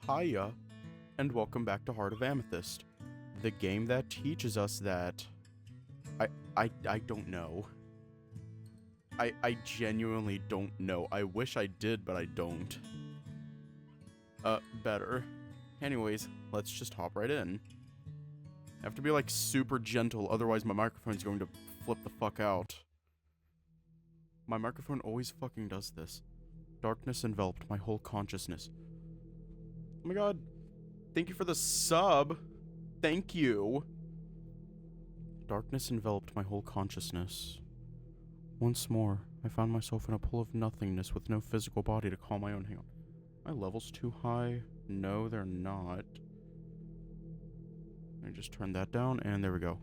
Hiya, and welcome back to Heart of Amethyst, the game that teaches us that I don't know. I genuinely don't know. I wish I did, but I don't. Better. Anyways, let's just hop right in. I have to be like super gentle, otherwise my microphone's going to flip the fuck out. My microphone always fucking does this. Darkness enveloped my whole consciousness. Oh my god. Thank you for the sub. Thank you. Darkness enveloped my whole consciousness. Once more, I found myself in a pool of nothingness with no physical body to call my own. Hang on. My levels too high? No, they're not. I just turned that down, and there we go.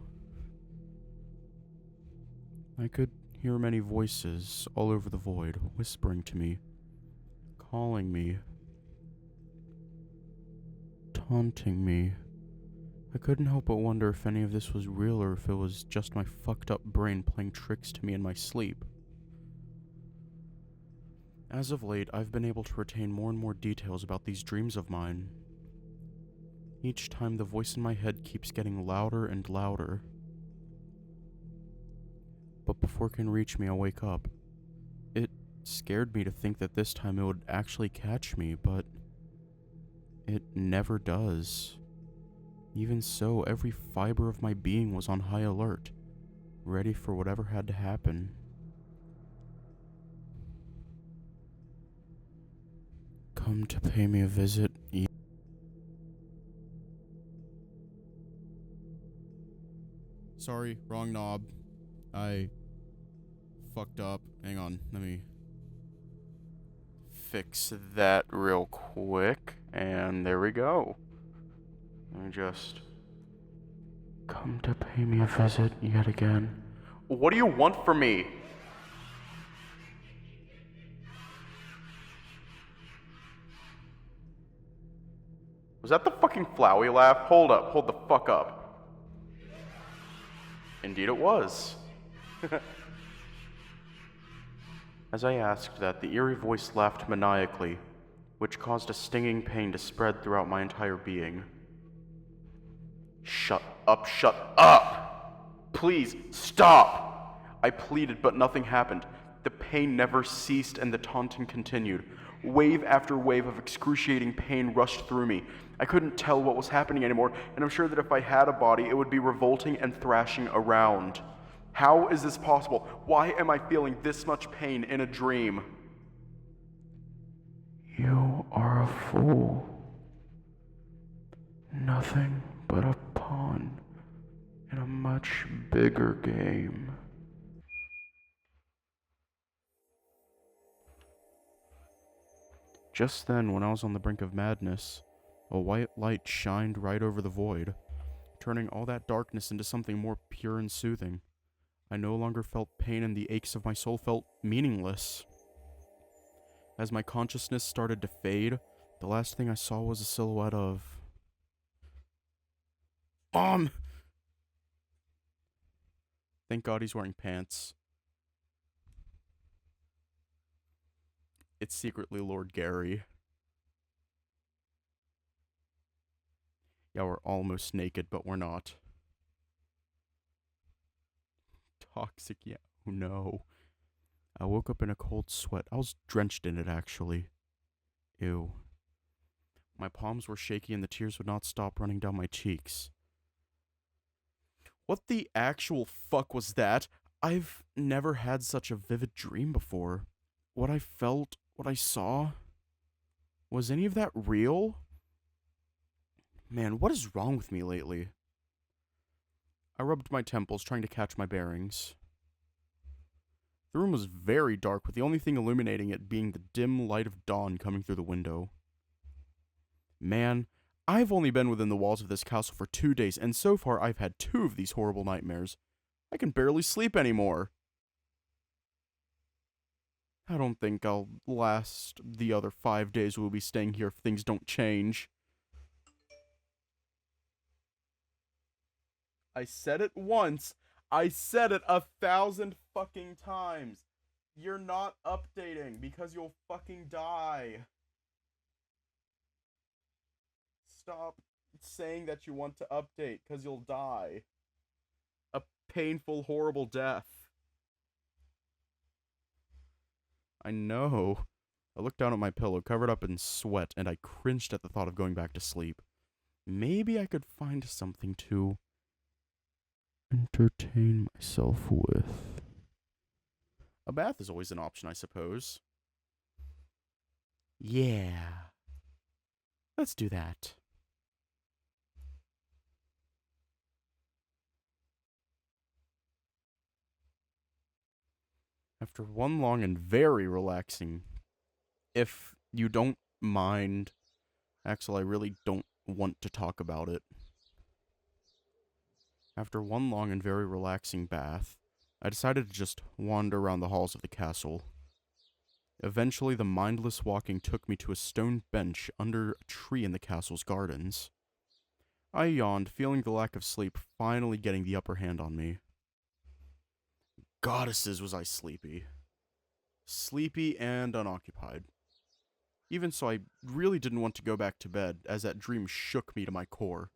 I could hear many voices all over the void, whispering to me, calling me, taunting me. I couldn't help but wonder if any of this was real or if it was just my fucked up brain playing tricks to me in my sleep. As of late, I've been able to retain more and more details about these dreams of mine. Each time the voice in my head keeps getting louder and louder. But before it can reach me, I'll wake up. It scared me to think that this time it would actually catch me, but it never does. Even so, every fiber of my being was on high alert, ready for whatever had to happen. Come to pay me a visit. Sorry, wrong knob. I fucked up. Hang on, let me fix that real quick. And there we go. Let me just... Come to pay me a visit yet again. What do you want from me? Was that the fucking Flowey laugh? Hold up, hold the fuck up. Indeed it was. As I asked that, the eerie voice laughed maniacally, which caused a stinging pain to spread throughout my entire being. Shut up, shut up! Please, stop! I pleaded, but nothing happened. The pain never ceased and the taunting continued. Wave after wave of excruciating pain rushed through me. I couldn't tell what was happening anymore, and I'm sure that if I had a body, it would be revolting and thrashing around. How is this possible? Why am I feeling this much pain in a dream? You are a fool. Nothing but a pawn in a much bigger game. Just then, when I was on the brink of madness, a white light shined right over the void, turning all that darkness into something more pure and soothing. I no longer felt pain, and the aches of my soul felt meaningless. As my consciousness started to fade, the last thing I saw was a silhouette of... Mom! Thank God he's wearing pants. It's secretly Lord Gary. Yeah, we're almost naked, but we're not. Toxic, yeah. Oh no. I woke up in a cold sweat. I was drenched in it, actually. Ew. My palms were shaky and the tears would not stop running down my cheeks. What the actual fuck was that? I've never had such a vivid dream before. What I felt, what I saw... Was any of that real? Man, what is wrong with me lately? I rubbed my temples, trying to catch my bearings. The room was very dark, with the only thing illuminating it being the dim light of dawn coming through the window. Man, I've only been within the walls of this castle for 2 days, and so far I've had 2 of these horrible nightmares. I can barely sleep anymore. I don't think I'll last the other 5 days we'll be staying here if things don't change. I said it once. I said it 1,000 fucking times. You're not updating because you'll fucking die. stop saying that you want to update, because you'll die. A painful, horrible death. I know. I looked down at my pillow, covered up in sweat, and I cringed at the thought of going back to sleep. Maybe I could find something to entertain myself with. A bath is always an option, I suppose. Yeah. Let's do that. After one long and very relaxing, if you don't mind, Axel, I really don't want to talk about it. After one long and very relaxing bath, I decided to just wander around the halls of the castle. Eventually, the mindless walking took me to a stone bench under a tree in the castle's gardens. I yawned, feeling the lack of sleep finally getting the upper hand on me. Goddesses, was I sleepy. Sleepy and unoccupied. Even so, I really didn't want to go back to bed, as that dream shook me to my core.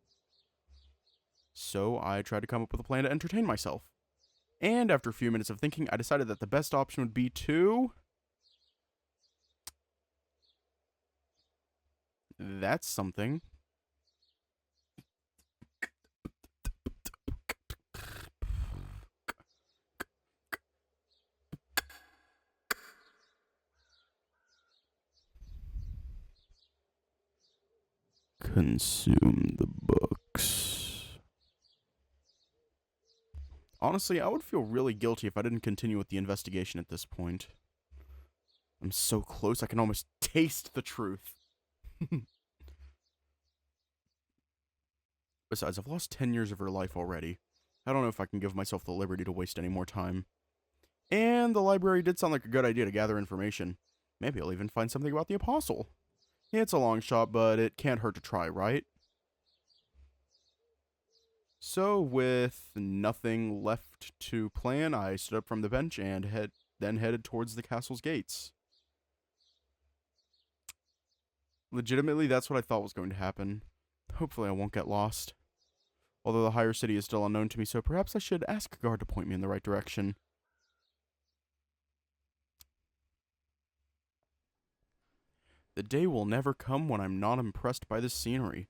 So I tried to come up with a plan to entertain myself. And after a few minutes of thinking, I decided that the best option would be to... That's something. Consume the books. Honestly, I would feel really guilty if I didn't continue with the investigation at this point. I'm so close, I can almost taste the truth. Besides, I've lost 10 years of her life already. I don't know if I can give myself the liberty to waste any more time. And the library did sound like a good idea to gather information. Maybe I'll even find something about the Apostle. It's a long shot, but it can't hurt to try, right? So, with nothing left to plan, I stood up from the bench and then headed towards the castle's gates. Legitimately, that's what I thought was going to happen. Hopefully I won't get lost. Although the higher city is still unknown to me, so perhaps I should ask a guard to point me in the right direction. The day will never come when I'm not impressed by this scenery.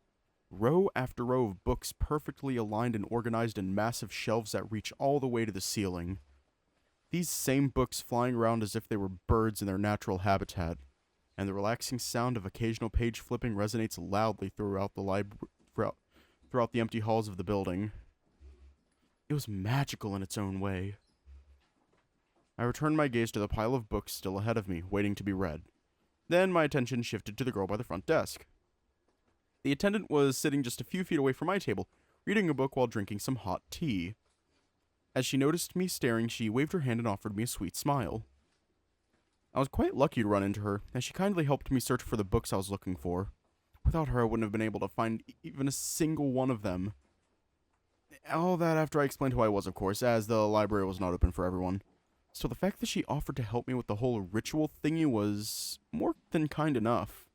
Row after row of books perfectly aligned and organized in massive shelves that reach all the way to the ceiling. These same books flying around as if they were birds in their natural habitat, and the relaxing sound of occasional page flipping resonates loudly throughout the empty halls of the building. It was magical in its own way. I returned my gaze to the pile of books still ahead of me, waiting to be read. Then my attention shifted to the girl by the front desk. The attendant was sitting just a few feet away from my table, reading a book while drinking some hot tea. As she noticed me staring, she waved her hand and offered me a sweet smile. I was quite lucky to run into her, as she kindly helped me search for the books I was looking for. Without her, I wouldn't have been able to find even a single one of them. All that after I explained who I was, of course, as the library was not open for everyone. So the fact that she offered to help me with the whole ritual thingy was more than kind enough.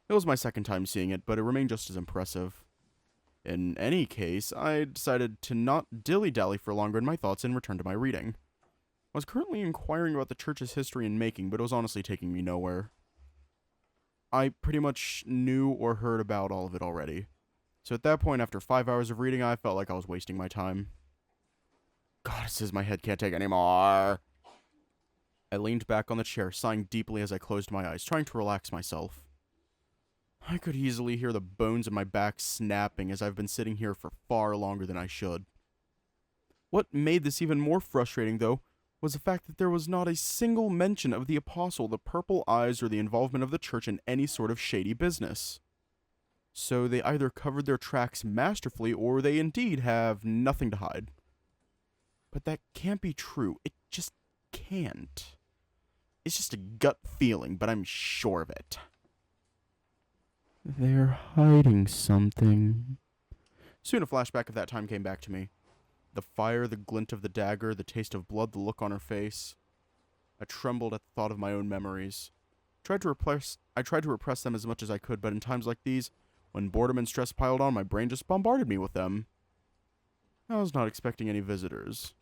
It was my second time seeing it, but it remained just as impressive. In any case, I decided to not dilly-dally for longer in my thoughts and return to my reading. I was currently inquiring about the church's history and making, but it was honestly taking me nowhere. I pretty much knew or heard about all of it already. So at that point, after 5 hours of reading, I felt like I was wasting my time. Goddesses, my head can't take anymore. I leaned back on the chair, sighing deeply as I closed my eyes, trying to relax myself. I could easily hear the bones in my back snapping as I've been sitting here for far longer than I should. What made this even more frustrating, though, was the fact that there was not a single mention of the Apostle, the purple eyes, or the involvement of the church in any sort of shady business. So they either covered their tracks masterfully, or they indeed have nothing to hide. But that can't be true. It just can't. It's just a gut feeling, but I'm sure of it. They're hiding something. Soon a flashback of that time came back to me. The fire, the glint of the dagger, the taste of blood, the look on her face. I trembled at the thought of my own memories. I tried to repress them as much as I could, but in times like these, When boredom and stress piled on, my brain just bombarded me with them. I was not expecting any visitors.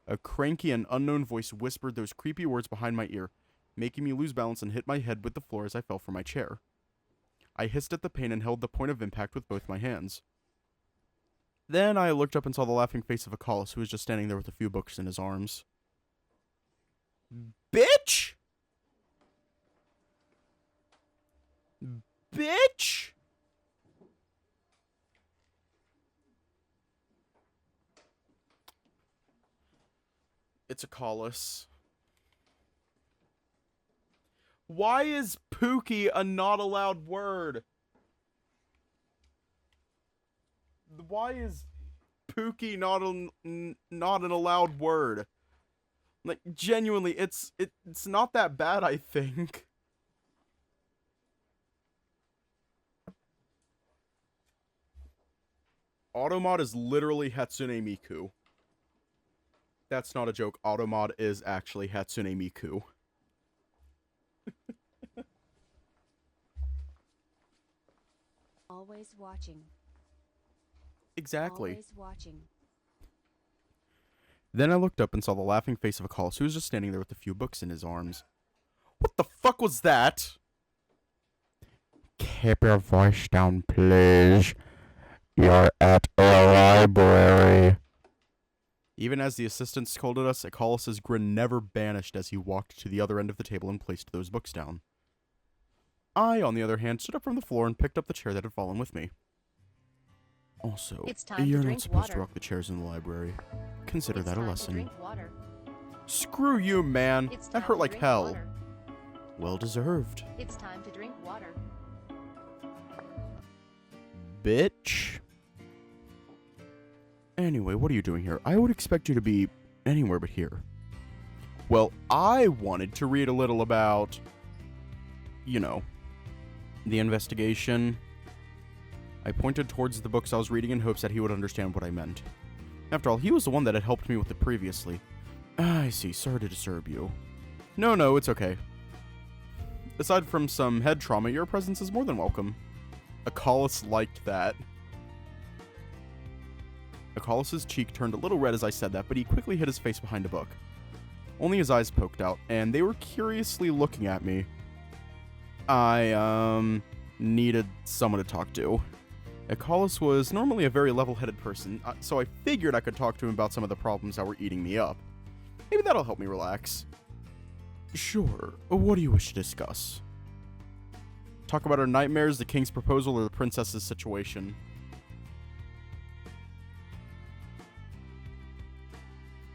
A cranky and unknown voice whispered those creepy words behind my ear, making me lose balance and hit my head with the floor as I fell from my chair. I hissed at the pain and held the point of impact with both my hands. Then I looked up and saw the laughing face of Acollis, who was just standing there with a few books in his arms. Bitch! Bitch! It's Acollis. Why is Pookie a not allowed word? Why is Pookie not an allowed word? Like, genuinely, it's not that bad, I think. Automod is literally Hatsune Miku. That's not a joke. Automod is actually Hatsune Miku. Always watching. Exactly. Always watching. Then I looked up and saw the laughing face of Acollis, who was just standing there with a few books in his arms. What the fuck was that? Keep your voice down, please. You're at a library. Even as the assistant scolded us, Acollis' grin never vanished as he walked to the other end of the table and placed those books down. I, on the other hand, stood up from the floor and picked up the chair that had fallen with me. Also, you're not supposed to rock the chairs in the library. Consider that a lesson. Screw you, man. That hurt like hell. Well deserved. It's time to drink water. Bitch. Anyway, what are you doing here? I would expect you to be anywhere but here. Well, I wanted to read a little about, you know, the investigation. I pointed towards the books I was reading in hopes that he would understand what I meant. After all, he was the one that had helped me with it previously. I see. Sorry to disturb you. No, it's okay. Aside from some head trauma, your presence is more than welcome. Acollis liked that. Acollis' cheek turned a little red as I said that, but he quickly hid his face behind a book. Only his eyes poked out, and they were curiously looking at me. I, needed someone to talk to. Acollis was normally a very level-headed person, so I figured I could talk to him about some of the problems that were eating me up. Maybe that'll help me relax. Sure. What do you wish to discuss? Talk about our nightmares, the king's proposal, or the princess's situation?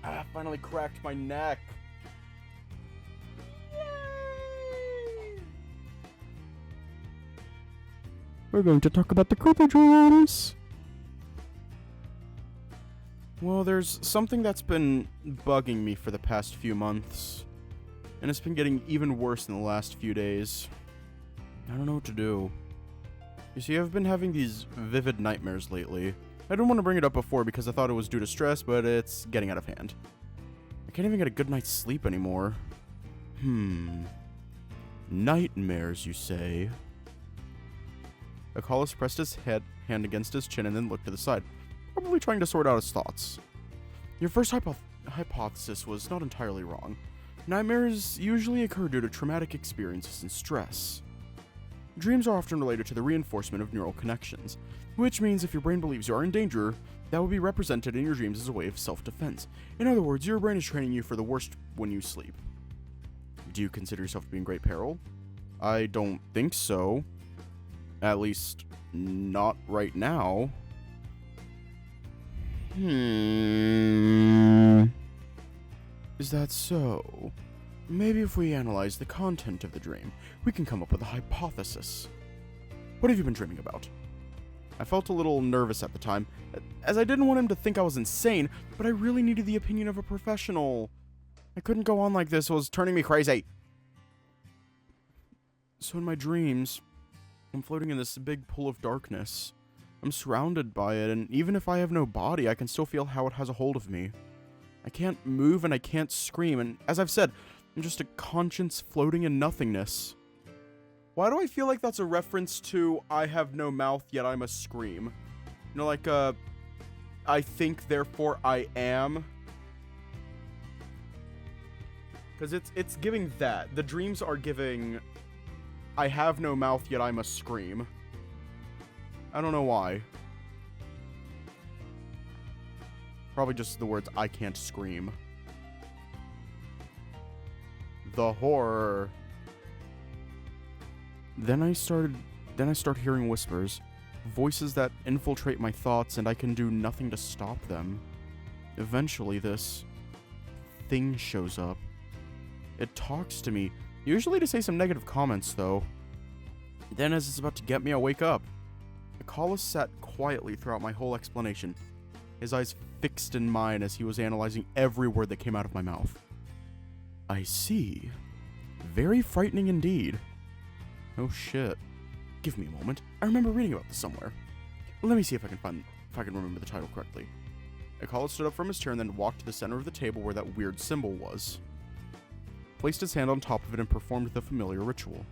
I finally cracked my neck. Yay! We're going to talk about the creepy dreams. Well, there's something that's been bugging me for the past few months, and it's been getting even worse in the last few days. I don't know what to do. You see, I've been having these vivid nightmares lately. I didn't want to bring it up before because I thought it was due to stress, but it's getting out of hand. I can't even get a good night's sleep anymore. Nightmares, you say? Acollis pressed his hand against his chin and then looked to the side, probably trying to sort out his thoughts. Your first hypothesis was not entirely wrong. Nightmares usually occur due to traumatic experiences and stress. Dreams are often related to the reinforcement of neural connections, which means if your brain believes you are in danger, that will be represented in your dreams as a way of self-defense. In other words, your brain is training you for the worst when you sleep. Do you consider yourself to be in great peril? I don't think so. At least, not right now. Is that so? Maybe if we analyze the content of the dream, we can come up with a hypothesis. What have you been dreaming about? I felt a little nervous at the time, as I didn't want him to think I was insane, but I really needed the opinion of a professional. I couldn't go on like this, it was turning me crazy. So in my dreams, I'm floating in this big pool of darkness. I'm surrounded by it, and even if I have no body, I can still feel how it has a hold of me. I can't move and I can't scream, and as I've said, I'm just a conscience floating in nothingness. Why do I feel like that's a reference to I have no mouth, yet I must scream? You know, like, I think, therefore I am. Because it's giving that. The dreams are giving I have no mouth, yet I must scream. I don't know why. Probably just the words I can't scream. The horror. Then I start hearing whispers, voices that infiltrate my thoughts, and I can do nothing to stop them. Eventually, this thing shows up. It talks to me, usually to say some negative comments, though. Then, as it's about to get me, I wake up. Akala sat quietly throughout my whole explanation, his eyes fixed in mine as he was analyzing every word that came out of my mouth. I see. Very frightening indeed. Oh shit. Give me a moment. I remember reading about this somewhere. Let me see if I can remember the title correctly. Akala stood up from his chair and then walked to the center of the table where that weird symbol was. Placed his hand on top of it and performed the familiar ritual.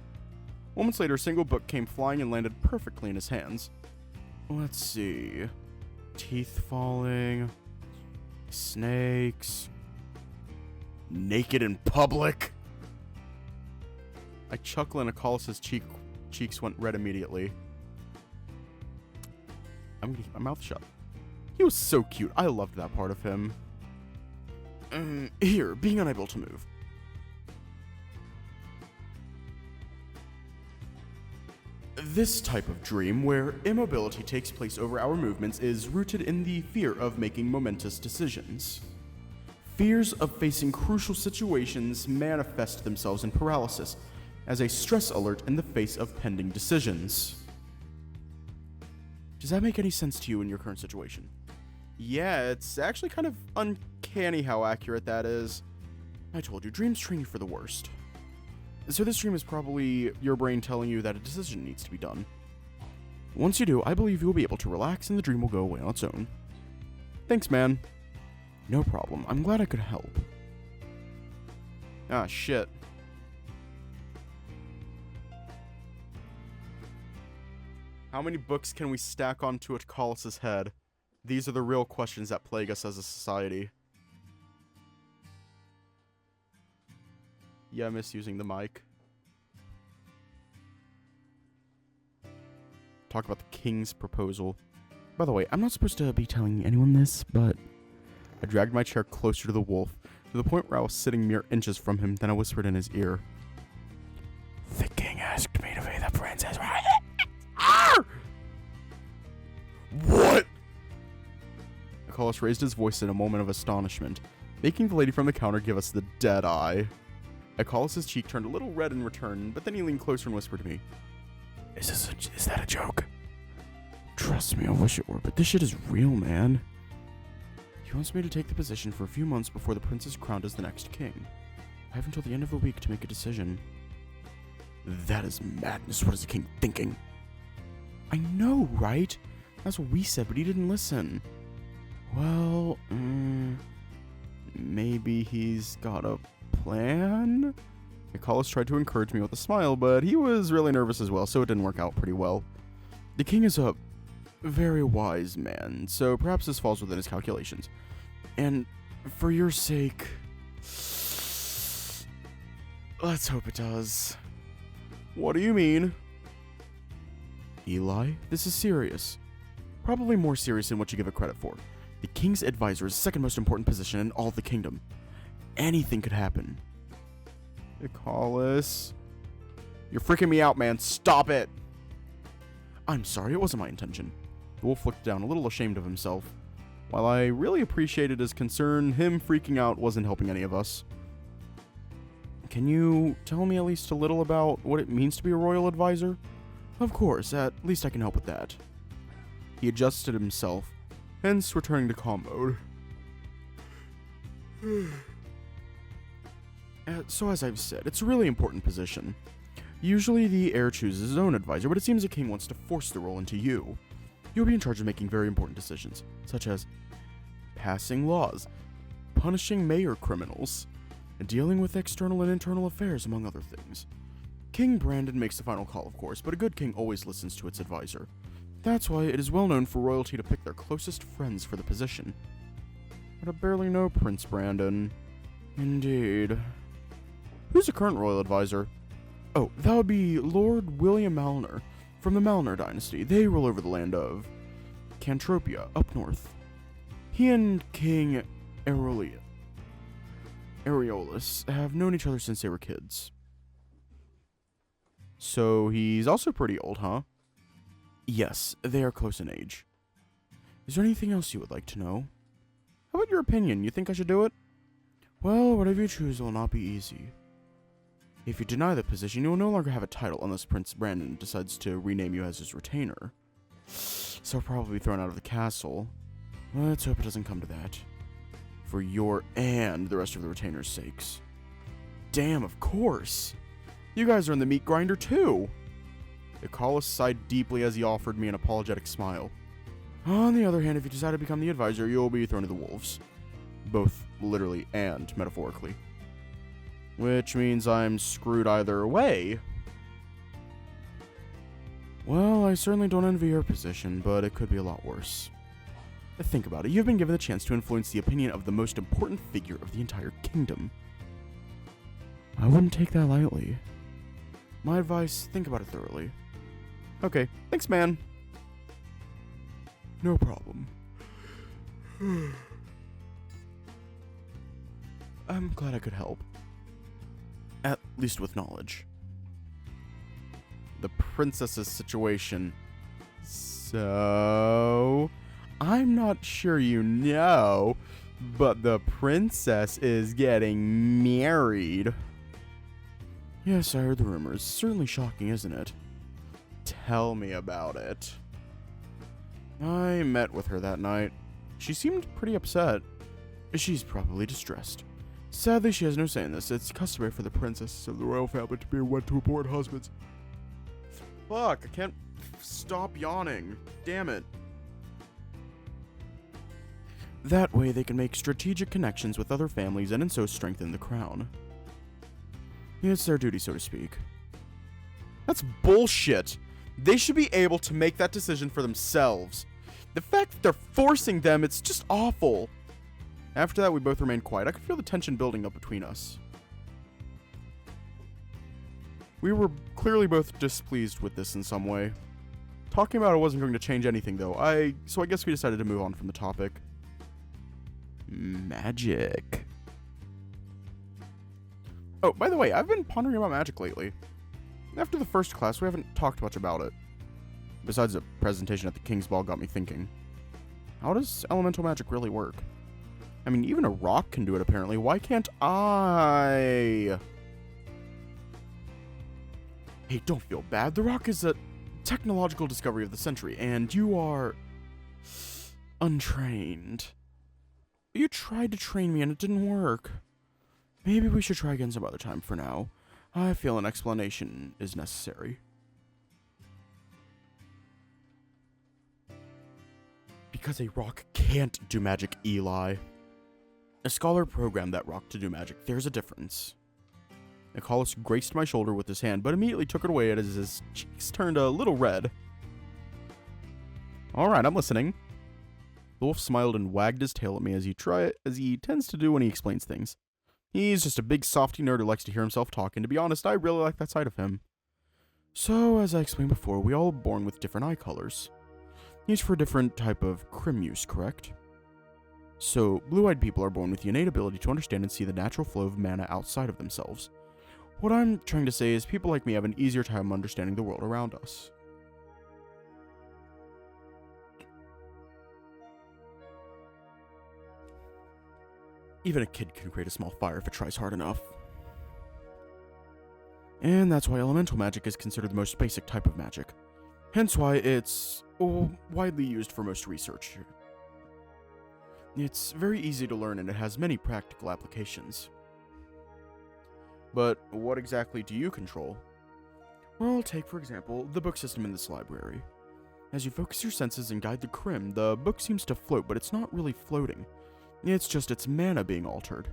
Moments later, a single book came flying and landed perfectly in his hands. Let's see. Teeth falling. Snakes. Naked in public. I chuckle and Akala's cheeks went red immediately. I'm gonna keep my mouth shut. He was so cute. I loved that part of him. Here, being unable to move. This type of dream, where immobility takes place over our movements, is rooted in the fear of making momentous decisions. Fears of facing crucial situations manifest themselves in paralysis, as a stress alert in the face of pending decisions. Does that make any sense to you in your current situation? Yeah, it's actually kind of uncanny how accurate that is. I told you, dreams train you for the worst. So this dream is probably your brain telling you that a decision needs to be done. Once you do, I believe you'll be able to relax and the dream will go away on its own. Thanks, man. No problem. I'm glad I could help. Ah, shit. How many books can we stack onto Akala's head? These are the real questions that plague us as a society. Yeah, I miss using the mic. Talk about the king's proposal. By the way, I'm not supposed to be telling anyone this, but I dragged my chair closer to the wolf, to the point where I was sitting mere inches from him, then I whispered in his ear. The king asked me to be the princess. What? Akala raised his voice in a moment of astonishment, making the lady from the counter give us the dead eye. Akala's cheek turned a little red in return, but then he leaned closer and whispered to me. Is that a joke? Trust me, I wish it were, but this shit is real, man. He wants me to take the position for a few months before the prince is crowned as the next king. I have until the end of the week to make a decision. That is madness. What is the king thinking? I know, right? That's what we said, but he didn't listen. Well, maybe he's got a plan? Akala tried to encourage me with a smile, but he was really nervous as well, so it didn't work out pretty well. The king is a very wise man, so perhaps this falls within his calculations. And for your sake, let's hope it does. What do you mean? Eli, this is serious. Probably more serious than what you give it credit for. The king's advisor is the second most important position in all the kingdom. Anything could happen. Akala, you're freaking me out, man. Stop it. I'm sorry, it wasn't my intention. The wolf looked down, a little ashamed of himself. While I really appreciated his concern, him freaking out wasn't helping any of us. Can you tell me at least a little about what it means to be a royal advisor? Of course, at least I can help with that. He adjusted himself, hence returning to calm mode. So as I've said, it's a really important position. Usually the heir chooses his own advisor, but it seems the king wants to force the role into you. You'll be in charge of making very important decisions, such as passing laws, punishing mayor criminals, and dealing with external and internal affairs, among other things. King Brandon makes the final call, of course, but a good king always listens to its advisor. That's why it is well known for royalty to pick their closest friends for the position. But I barely know Prince Brandon. Indeed. Who's the current royal advisor? Oh, that would be Lord William Malner, from the Malner dynasty. They rule over the land of Cantropia, up north. He and King Areolus have known each other since they were kids. So he's also pretty old, huh? Yes, they are close in age. Is there anything else you would like to know? How about your opinion? You think I should do it? Well, whatever you choose will not be easy. If you deny the position, you will no longer have a title unless Prince Brandon decides to rename you as his retainer. So I'll probably be thrown out of the castle. Let's hope it doesn't come to that. For your and the rest of the retainers' sakes. Damn, of course! You guys are in the meat grinder too! Icarus sighed deeply as he offered me an apologetic smile. On the other hand, if you decide to become the advisor, you'll be thrown to the wolves. Both literally and metaphorically. Which means I'm screwed either way. Well, I certainly don't envy your position, but it could be a lot worse. Think about it. You've been given the chance to influence the opinion of the most important figure of the entire kingdom. I wouldn't take that lightly. My advice, think about it thoroughly. Okay, thanks, man. No problem. I'm glad I could help. At least with knowledge. The princess's situation. So, I'm not sure you know, but the princess is getting married. Yes, I heard the rumors. Certainly shocking, isn't it? Tell me about it. I met with her that night. She seemed pretty upset. She's probably distressed. Sadly, she has no say in this. It's customary for the princesses of the royal family to be wed to important husbands. Fuck, I can't stop yawning. Damn it. That way they can make strategic connections with other families and in so strengthen the crown. It's their duty, so to speak. That's bullshit. They should be able to make that decision for themselves. The fact that they're forcing them, it's just awful. After that, we both remained quiet. I could feel the tension building up between us. We were clearly both displeased with this in some way. Talking about it wasn't going to change anything, though. So I guess we decided to move on from the topic. Magic. Oh, by the way, I've been pondering about magic lately. After the first class, we haven't talked much about it. Besides, a presentation at the King's Ball got me thinking. How does elemental magic really work? I mean, even a rock can do it, apparently. Why can't I? Hey, don't feel bad. The rock is a technological discovery of the century, and you are untrained. You tried to train me, and it didn't work. Maybe we should try again some other time for now. I feel an explanation is necessary. Because a rock can't do magic, Eli. A scholar programmed that rock to do magic. There's a difference. Nicholas graced my shoulder with his hand, but immediately took it away as his cheeks turned a little red. Alright, I'm listening. The wolf smiled and wagged his tail at me as he tends to do when he explains things. He's just a big softy nerd who likes to hear himself talk, and to be honest, I really like that side of him. So, as I explained before, we all born with different eye colors. Each for a different type of crim use, correct? So, blue-eyed people are born with the innate ability to understand and see the natural flow of mana outside of themselves. What I'm trying to say is people like me have an easier time understanding the world around us. Even a kid can create a small fire if it tries hard enough. And that's why elemental magic is considered the most basic type of magic. Hence why it's widely used for most research. It's very easy to learn and it has many practical applications. But what exactly do you control? Well, take for example, the book system in this library. As you focus your senses and guide the crim, the book seems to float, but it's not really floating. It's just its mana being altered.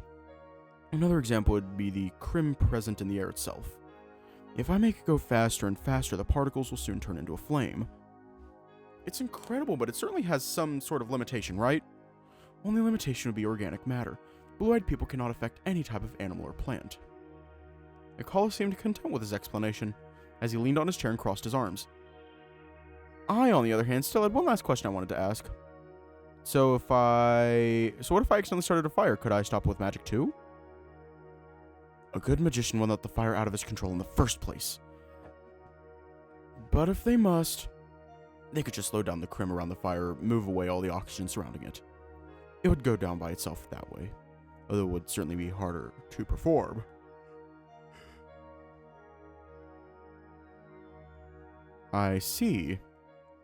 Another example would be the crim present in the air itself. If I make it go faster and faster, the particles will soon turn into a flame. It's incredible, but it certainly has some sort of limitation, right? Only limitation would be organic matter. Blue-eyed people cannot affect any type of animal or plant. Akala seemed content with his explanation, as he leaned on his chair and crossed his arms. I, on the other hand, still had one last question I wanted to ask. So what if I accidentally started a fire? Could I stop it with magic too? A good magician will let the fire out of his control in the first place. But if they must, they could just slow down the crim around the fire, move away all the oxygen surrounding it. It would go down by itself that way, although it would certainly be harder to perform. I see.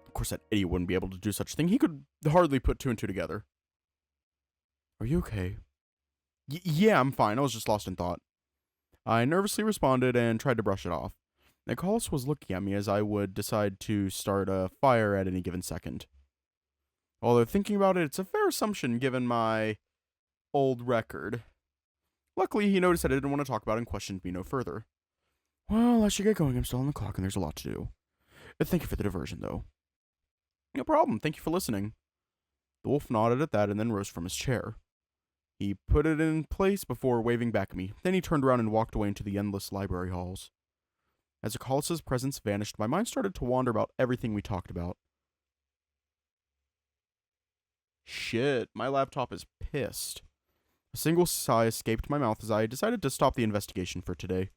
Of course, that idiot wouldn't be able to do such a thing. He could hardly put two and two together. Are you okay? Yeah, I'm fine. I was just lost in thought. I nervously responded and tried to brush it off. Nicholas was looking at me as I would decide to start a fire at any given second. Although thinking about it, it's a fair assumption given my old record. Luckily, he noticed that I didn't want to talk about it and questioned me no further. Well, I should get going. I'm still on the clock and there's a lot to do. Thank you for the diversion, though. No problem. Thank you for listening. The wolf nodded at that and then rose from his chair. He put it in place before waving back at me. Then he turned around and walked away into the endless library halls. As Akalis's presence vanished, my mind started to wander about everything we talked about. Shit, my laptop is pissed. A single sigh escaped my mouth as I decided to stop the investigation for today.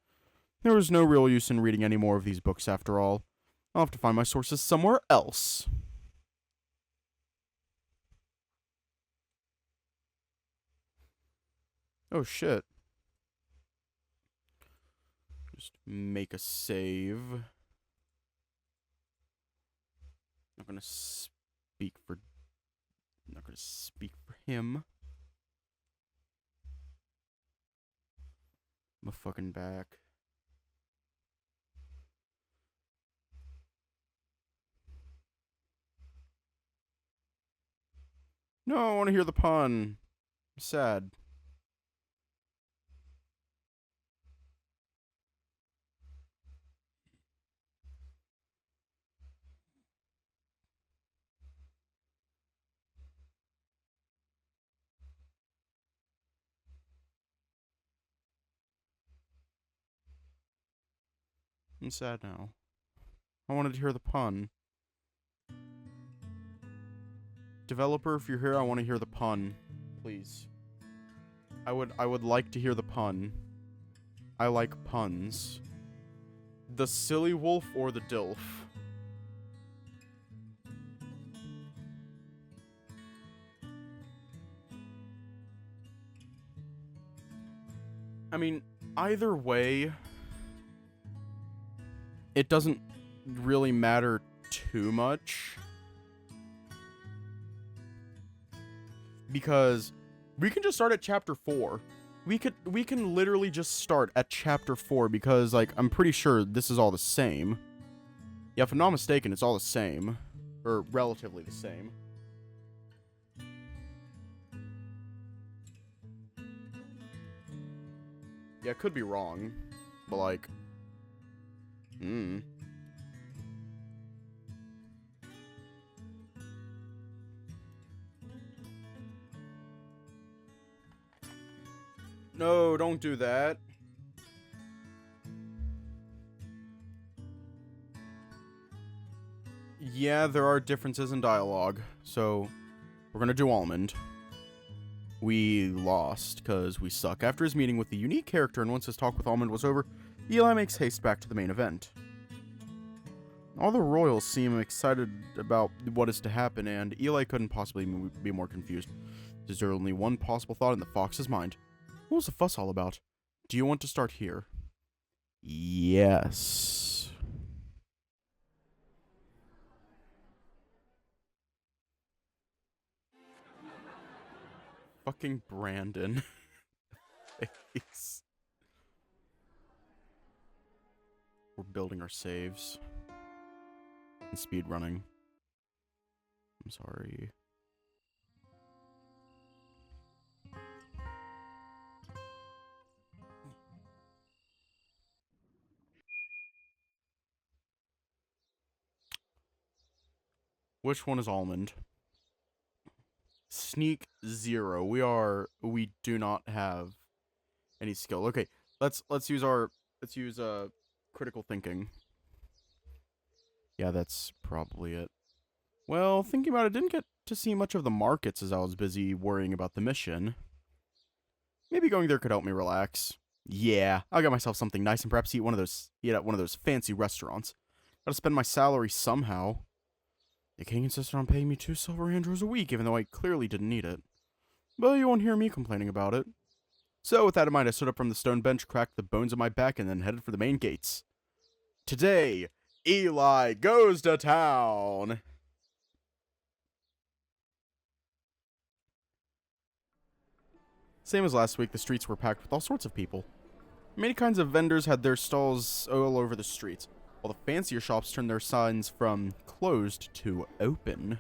There was no real use in reading any more of these books after all. I'll have to find my sources somewhere else. Oh shit. Just make a save. I'm not gonna speak for him. I'm a fucking back. No, I want to hear the pun. I'm sad. I'm sad now. I wanted to hear the pun. Developer, if you're here, I want to hear the pun. Please. I would like to hear the pun. I like puns. The silly wolf or the dilf? I mean, either way, it doesn't really matter too much. Because we can just start at chapter 4. We can literally just start at chapter 4 because, like, I'm pretty sure this is all the same. Yeah, if I'm not mistaken, it's all the same. Or relatively the same. Yeah, I could be wrong. But, like... No, don't do that. Yeah, there are differences in dialogue, so we're gonna do Almond. We lost, because we suck. After his meeting with the unique character, and once his talk with Almond was over, Eli makes haste back to the main event. All the royals seem excited about what is to happen, and Eli couldn't possibly be more confused. Is there only one possible thought in the fox's mind? What was the fuss all about? Do you want to start here? Yes. Fucking Brandon. We're building our saves. And speed running. I'm sorry. Which one is almond? Sneak 0. We do not have any skill. Okay, let's use critical thinking. Yeah, that's probably it. Well, thinking about it, didn't get to see much of the markets as I was busy worrying about the mission. Maybe going there could help me relax. Yeah, I'll get myself something nice and perhaps eat at one of those fancy restaurants. Gotta spend my salary somehow. The king insisted on paying me 2 silver andrews a week, even though I clearly didn't need it. But you won't hear me complaining about it. So with that in mind, I stood up from the stone bench, cracked the bones of my back, and then headed for the main gates. Today, Eli goes to town! Same as last week, the streets were packed with all sorts of people. Many kinds of vendors had their stalls all over the streets, while the fancier shops turned their signs from closed to open.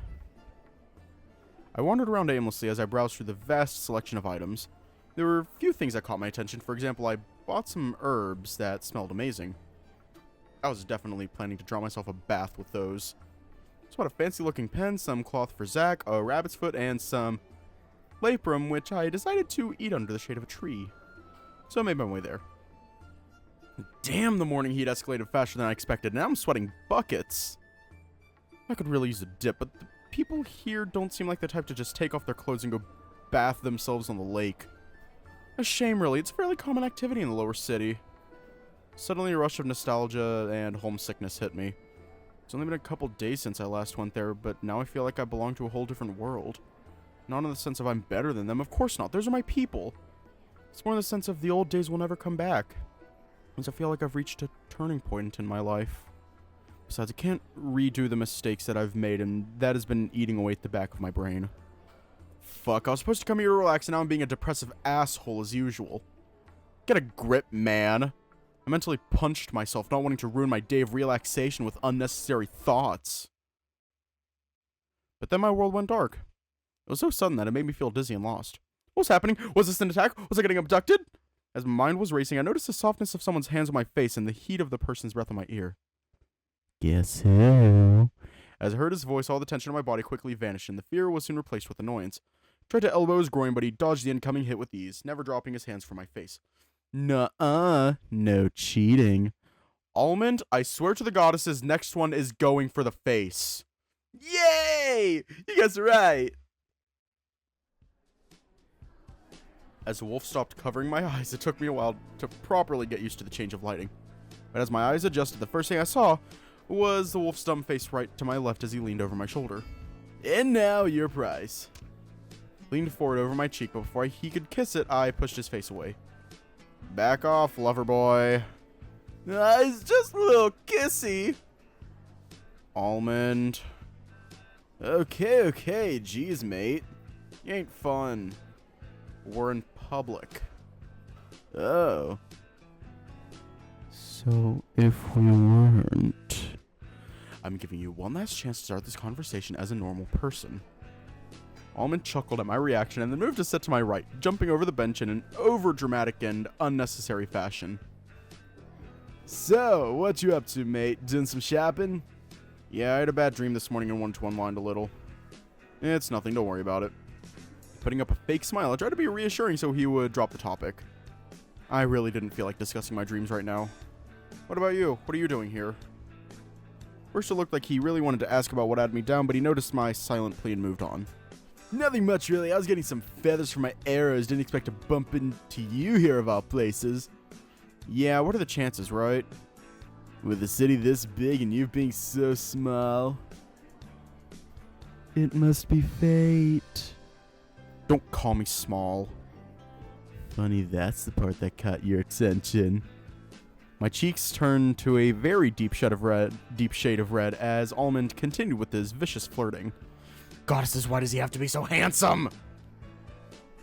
I wandered around aimlessly as I browsed through the vast selection of items. There were a few things that caught my attention. For example, I bought some herbs that smelled amazing. I was definitely planning to draw myself a bath with those. So I bought a fancy looking pen, some cloth for Zach, a rabbit's foot, and some laprum, which I decided to eat under the shade of a tree. So I made my way there. Damn, the morning heat escalated faster than I expected. Now I'm sweating buckets. I could really use a dip, but the people here don't seem like the type to just take off their clothes and go bath themselves on the lake. A shame, really. It's a fairly common activity in the lower city. Suddenly, a rush of nostalgia and homesickness hit me. It's only been a couple days since I last went there, but now I feel like I belong to a whole different world. Not in the sense of I'm better than them. Of course not. Those are my people. It's more in the sense of the old days will never come back. Because I feel like I've reached a turning point in my life. Besides, I can't redo the mistakes that I've made, and that has been eating away at the back of my brain. Fuck, I was supposed to come here to relax, and now I'm being a depressive asshole as usual. Get a grip, man. I mentally punched myself, not wanting to ruin my day of relaxation with unnecessary thoughts. But then my world went dark. It was so sudden that it made me feel dizzy and lost. What was happening? Was this an attack? Was I getting abducted? As my mind was racing, I noticed the softness of someone's hands on my face and the heat of the person's breath on my ear. Guess who? As I heard his voice, all the tension in my body quickly vanished, and the fear was soon replaced with annoyance. Tried to elbow his groin, but he dodged the incoming hit with ease, never dropping his hands from my face. Nuh-uh. No cheating. Almond, I swear to the goddesses, next one is going for the face. Yay! You guys are right. As the wolf stopped covering my eyes, it took me a while to properly get used to the change of lighting. But as my eyes adjusted, the first thing I saw was the wolf's dumb face right to my left as he leaned over my shoulder. And now, your prize. Leaned forward over my cheek, but before he could kiss it, I pushed his face away. Back off, lover boy. It's just a little kissy. Almond. Okay, geez, mate. You ain't fun. We're in public. Oh. So, if we weren't... I'm giving you one last chance to start this conversation as a normal person. Almond chuckled at my reaction and then moved to sit to my right, jumping over the bench in an over-dramatic and unnecessary fashion. So, what you up to, mate? Doing some shopping? Yeah, I had a bad dream this morning and wanted to unwind a little. It's nothing, don't worry about it. Putting up a fake smile, I tried to be reassuring so he would drop the topic. I really didn't feel like discussing my dreams right now. What about you? What are you doing here? First it looked like he really wanted to ask about what had me down, but he noticed my silent plea and moved on. Nothing much, really. I was getting some feathers from my arrows. Didn't expect to bump into you here of all places. Yeah, what are the chances, right? With a city this big and you being so small. It must be fate. Don't call me small. Funny, that's the part that caught your attention. My cheeks turned to a very deep shade of red as Almond continued with his vicious flirting. Goddesses, why does he have to be so handsome?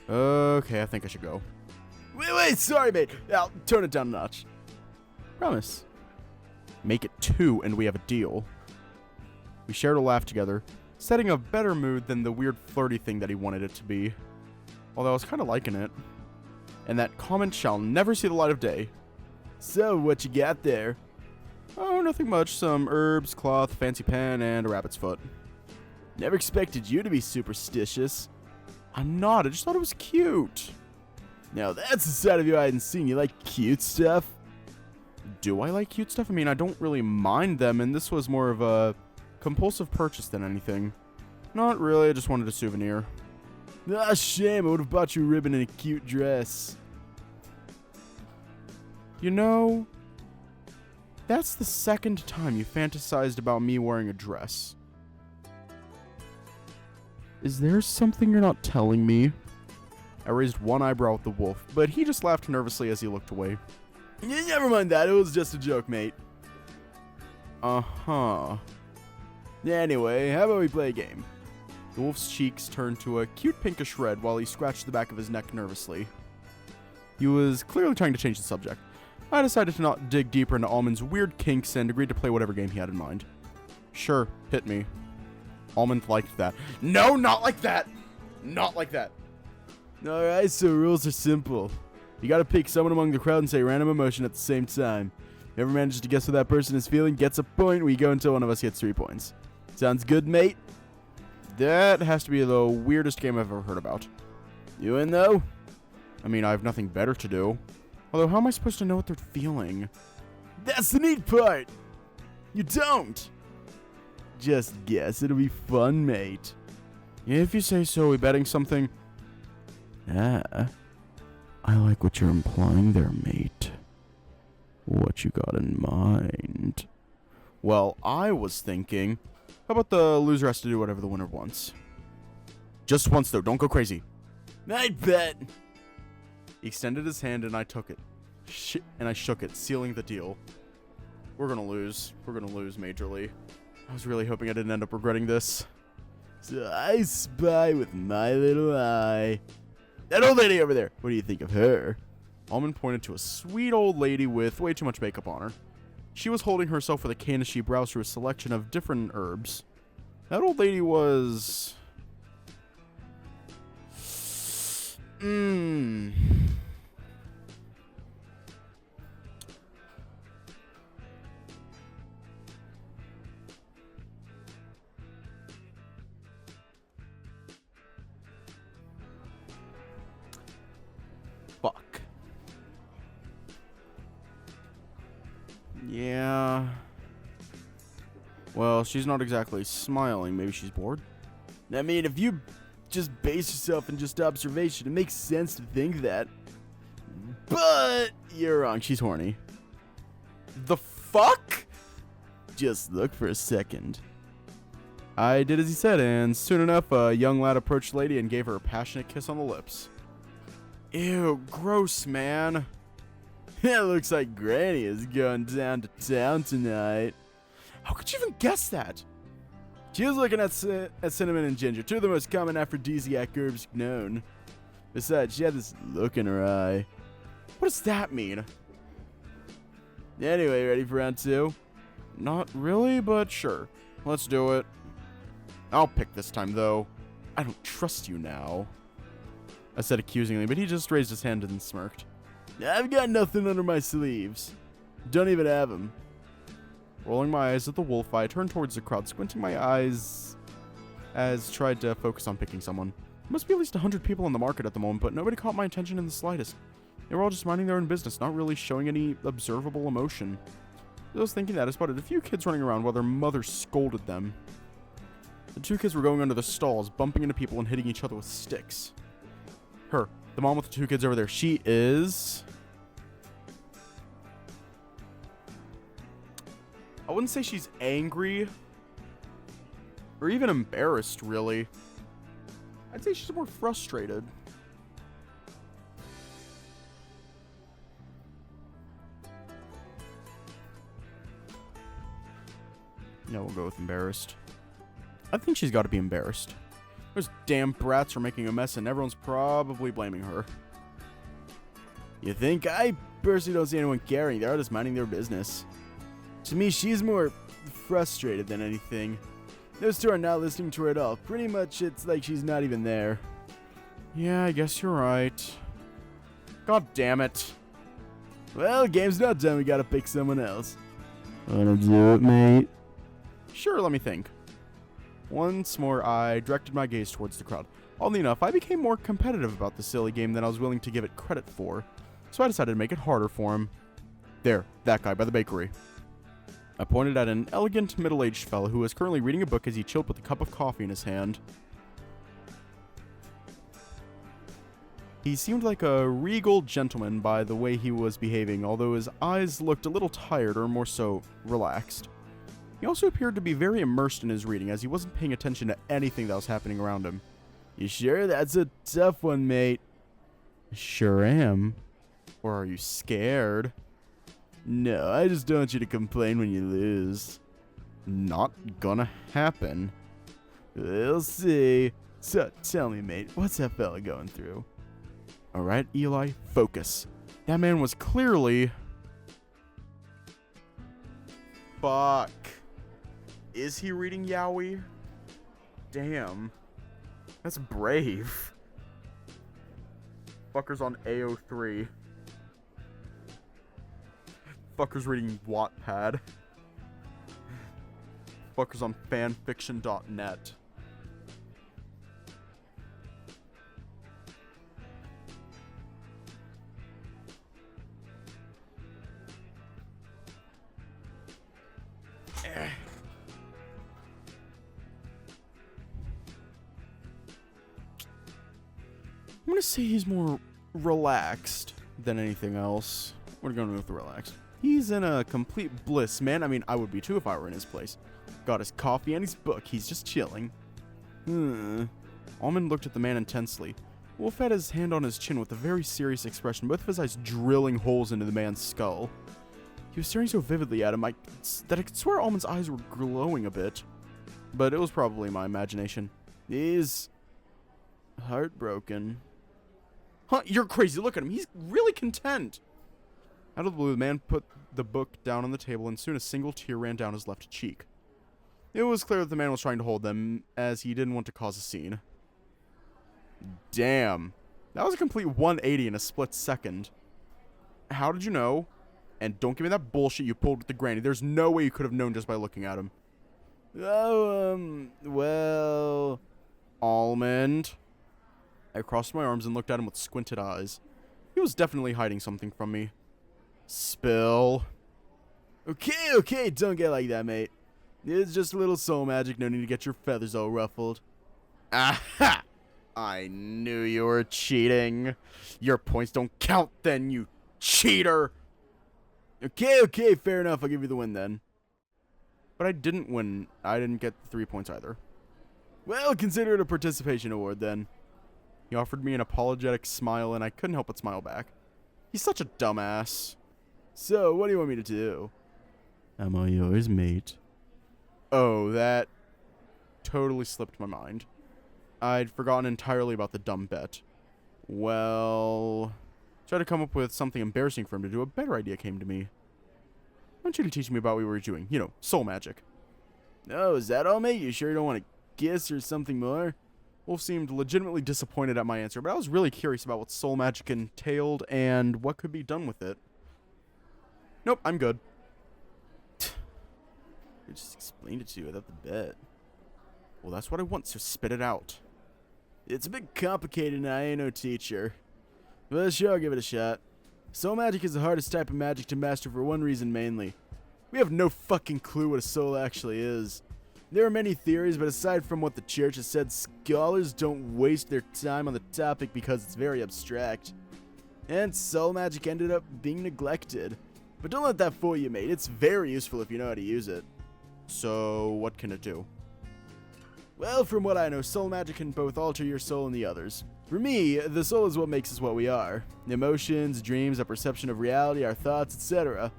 Okay, I think I should go. Wait, sorry, mate. I'll turn it down a notch. Promise. Make it 2 and we have a deal. We shared a laugh together, setting a better mood than the weird flirty thing that he wanted it to be. Although I was kind of liking it. And that comment shall never see the light of day. So, what you got there? Oh, nothing much. Some herbs, cloth, fancy pen, and a rabbit's foot. Never expected you to be superstitious. I'm not. I just thought it was cute. Now that's the side of you I hadn't seen. You like cute stuff? Do I like cute stuff? I mean, I don't really mind them, and this was more of a compulsive purchase than anything. Not really. I just wanted a souvenir. Ah, shame. I would have bought you a ribbon and a cute dress. You know, that's the second time you fantasized about me wearing a dress. Is there something you're not telling me? I raised one eyebrow at the wolf, but he just laughed nervously as he looked away. Never mind that, it was just a joke, mate. Uh-huh. Anyway, how about we play a game? The wolf's cheeks turned to a cute pinkish red while he scratched the back of his neck nervously. He was clearly trying to change the subject. I decided to not dig deeper into Almond's weird kinks and agreed to play whatever game he had in mind. Sure, hit me. Almond liked that. No, not like that! Not like that. Alright, so rules are simple. You gotta pick someone among the crowd and say random emotion at the same time. Whoever manages to guess what that person is feeling gets a point. We go until one of us gets 3 points. Sounds good, mate? That has to be the weirdest game I've ever heard about. You in, though? I mean, I have nothing better to do. Although, how am I supposed to know what they're feeling? That's the neat part! You don't! Just guess. It'll be fun, mate. If you say so, we betting something? Ah. I like what you're implying there, mate. What you got in mind? Well, I was thinking, how about the loser has to do whatever the winner wants? Just once, though. Don't go crazy. I bet. He extended his hand, and I took it. And I shook it, sealing the deal. We're gonna lose. We're gonna lose majorly. I was really hoping I didn't end up regretting this. So I spy with my little eye. That old lady over there. What do you think of her? Almond pointed to a sweet old lady with way too much makeup on her. She was holding herself with a cane as she browsed through a selection of different herbs. That old lady was... Fuck. Yeah. Well, she's not exactly smiling. Maybe she's bored. I mean, if you just base yourself in just observation, it makes sense to think that. But you're wrong. She's horny. The fuck? Just look for a second. I did as he said, and soon enough, a young lad approached the lady and gave her a passionate kiss on the lips. Ew, gross, man. It looks like Granny is going down to town tonight. How could you even guess that? She was looking at cinnamon and ginger, two of the most common aphrodisiac herbs known. Besides, she had this look in her eye. What does that mean? Anyway, ready for round 2? Not really, but sure. Let's do it. I'll pick this time, though. I don't trust you now. I said accusingly, but he just raised his hand and smirked. I've got nothing under my sleeves. Don't even have them. Rolling my eyes at the wolf, I turned towards the crowd, squinting my eyes as tried to focus on picking someone. There must be at least 100 people in the market at the moment, but nobody caught my attention in the slightest. They were all just minding their own business, not really showing any observable emotion. As I was thinking that, I spotted a few kids running around while their mother scolded them. The 2 kids were going under the stalls, bumping into people and hitting each other with sticks. Her, the mom with the 2 kids over there, she is... I wouldn't say she's angry or even embarrassed, really. I'd say she's more frustrated. No, we'll go with embarrassed. I think she's got to be embarrassed. Those damn brats are making a mess and everyone's probably blaming her. You think? I personally don't see anyone caring. They're just minding their business. To me, she's more frustrated than anything. Those 2 are not listening to her at all. Pretty much, it's like she's not even there. Yeah, I guess you're right. God damn it. Well, game's not done. We gotta pick someone else. Wanna do it, mate? Sure, let me think. Once more, I directed my gaze towards the crowd. Oddly enough, I became more competitive about the silly game than I was willing to give it credit for, so I decided to make it harder for him. There, that guy by the bakery. I pointed at an elegant, middle-aged fellow who was currently reading a book as he chilled with a cup of coffee in his hand. He seemed like a regal gentleman by the way he was behaving, although his eyes looked a little tired, or more so, relaxed. He also appeared to be very immersed in his reading, as he wasn't paying attention to anything that was happening around him. You sure? That's a tough one, mate. Sure am. Or are you scared? No, I just don't want you to complain when you lose. Not gonna happen. We'll see. So, tell me, mate, what's that fella going through? Alright, Eli, focus. That man was clearly... Fuck. Is he reading Yaoi? Damn. That's brave. Fucker's on AO3. Fucker's reading Wattpad. Fucker's on fanfiction.net. I'm gonna say he's more relaxed than anything else. We're going with relaxed. He's in a complete bliss, man. I mean, I would be too if I were in his place. Got his coffee and his book. He's just chilling. Almond looked at the man intensely. Wolf had his hand on his chin with a very serious expression, both of his eyes drilling holes into the man's skull. He was staring so vividly at him that I could swear Almond's eyes were glowing a bit. But it was probably my imagination. He's heartbroken. Huh, you're crazy. Look at him. He's really content. Out of the blue, the man put the book down on the table, and soon a single tear ran down his left cheek. It was clear that the man was trying to hold them, as he didn't want to cause a scene. Damn. That was a complete 180 in a split second. How did you know? And don't give me that bullshit you pulled with the granny. There's no way you could have known just by looking at him. Oh, well... Almond. I crossed my arms and looked at him with squinted eyes. He was definitely hiding something from me. Spill. Okay, don't get like that, mate. It's just a little soul magic, no need to get your feathers all ruffled. Aha! I knew you were cheating. Your points don't count then, you cheater! Okay, fair enough, I'll give you the win then. But I didn't win. I didn't get 3 points either. Well, consider it a participation award then. He offered me an apologetic smile, and I couldn't help but smile back. He's such a dumbass. So, what do you want me to do? I'm all yours, mate. Oh, that totally slipped my mind. I'd forgotten entirely about the dumb bet. Well, try to come up with something embarrassing for him to do. A better idea came to me. I want you to teach me about what we were doing. You know, soul magic. Oh, is that all, mate? You sure you don't want to kiss or something more? Wolf seemed legitimately disappointed at my answer, but I was really curious about what soul magic entailed and what could be done with it. Nope, I'm good. I just explained it to you without the bet. Well, that's what I want, so spit it out. It's a bit complicated and I ain't no teacher. But sure, I'll give it a shot. Soul magic is the hardest type of magic to master for one reason mainly. We have no fucking clue what a soul actually is. There are many theories, but aside from what the church has said, scholars don't waste their time on the topic because it's very abstract. And soul magic ended up being neglected. But don't let that fool you, mate. It's very useful if you know how to use it. So, what can it do? Well, from what I know, soul magic can both alter your soul and the others. For me, the soul is what makes us what we are. Emotions, dreams, our perception of reality, our thoughts, etc.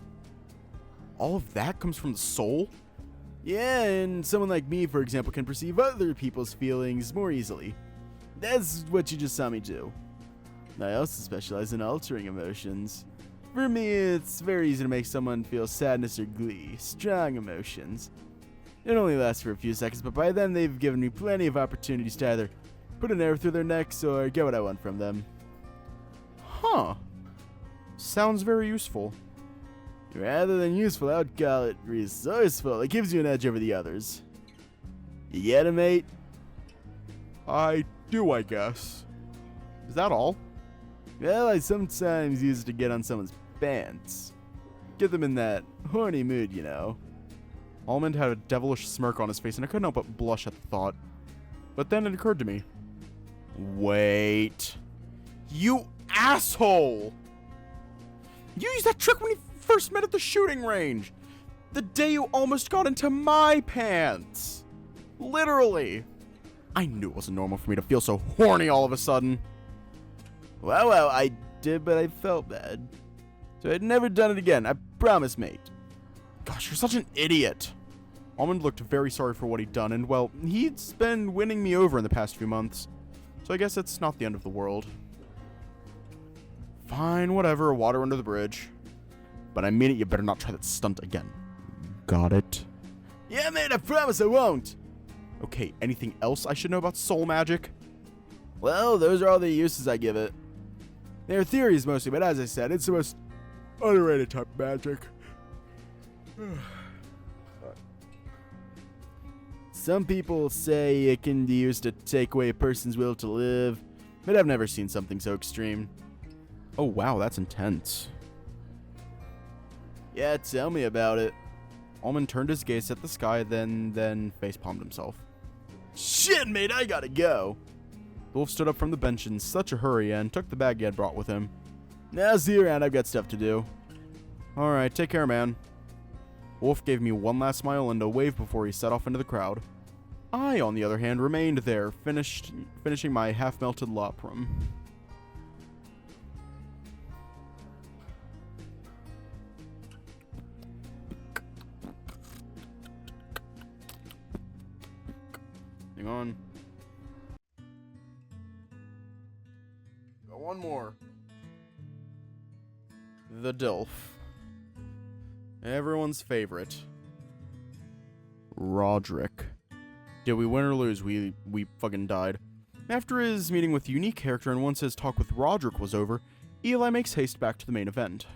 All of that comes from the soul? Yeah, and someone like me, for example, can perceive other people's feelings more easily. That's what you just saw me do. I also specialize in altering emotions. For me, it's very easy to make someone feel sadness or glee, strong emotions. It only lasts for a few seconds, but by then they've given me plenty of opportunities to either put an arrow through their necks or get what I want from them. Huh. Sounds very useful. Rather than useful, I would call it resourceful. It gives you an edge over the others. You get it, mate? I do, I guess. Is that all? Well, I sometimes use it to get on someone's pants. Get them in that horny mood, you know. Almond had a devilish smirk on his face, and I couldn't help but blush at the thought. But then it occurred to me. Wait. You asshole! You used that trick when we first met at the shooting range. The day you almost got into my pants. Literally. I knew it wasn't normal for me to feel so horny all of a sudden. Well, I did, but I felt bad. So I'd never done it again, I promise, mate. Gosh, you're such an idiot. Almond looked very sorry for what he'd done, and, well, he'd been winning me over in the past few months. So I guess it's not the end of the world. Fine, whatever, water under the bridge. But I mean it, you better not try that stunt again. Got it? Yeah, mate, I promise I won't. Okay, anything else I should know about soul magic? Well, those are all the uses I give it. They're theories mostly, but as I said, it's the most underrated type of magic. Some people say it can be used to take away a person's will to live, but I've never seen something so extreme. Oh wow, that's intense. Yeah, tell me about it. Almond turned his gaze at the sky, then facepalmed himself. Shit, mate, I gotta go. Wolf stood up from the bench in such a hurry and took the bag he had brought with him. Now see you around, I've got stuff to do. Alright, take care, man. Wolf gave me one last smile and a wave before he set off into the crowd. I, on the other hand, remained there, finishing my half-melted laprum. Hang on. Got one more. The Dilf. Everyone's favorite. Roderick. Did we win or lose? We fucking died. After his meeting with the unique character and once his talk with Roderick was over, Eli makes haste back to the main event.